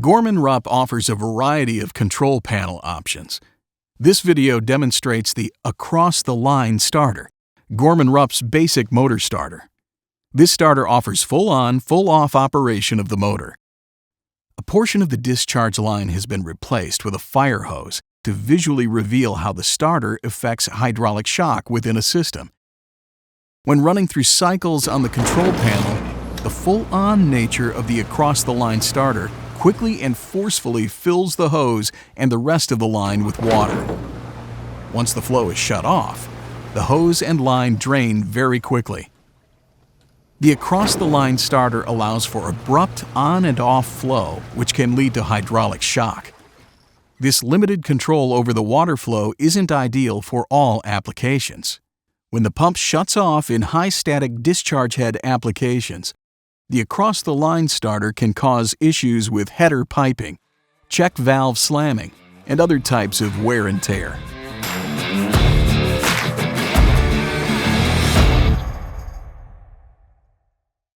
Gorman-Rupp offers a variety of control panel options. This video demonstrates the across-the-line starter, Gorman-Rupp's basic motor starter. This starter offers full-on, full-off operation of the motor. A portion of the discharge line has been replaced with a fire hose to visually reveal how the starter affects hydraulic shock within a system. When running through cycles on the control panel, the full-on nature of the across-the-line starter quickly and forcefully fills the hose and the rest of the line with water. Once the flow is shut off, the hose and line drain very quickly. The across-the-line starter allows for abrupt on and off flow, which can lead to hydraulic shock. This limited control over the water flow isn't ideal for all applications. When the pump shuts off in high static discharge head applications, the across-the-line starter can cause issues with header piping, check valve slamming, and other types of wear and tear.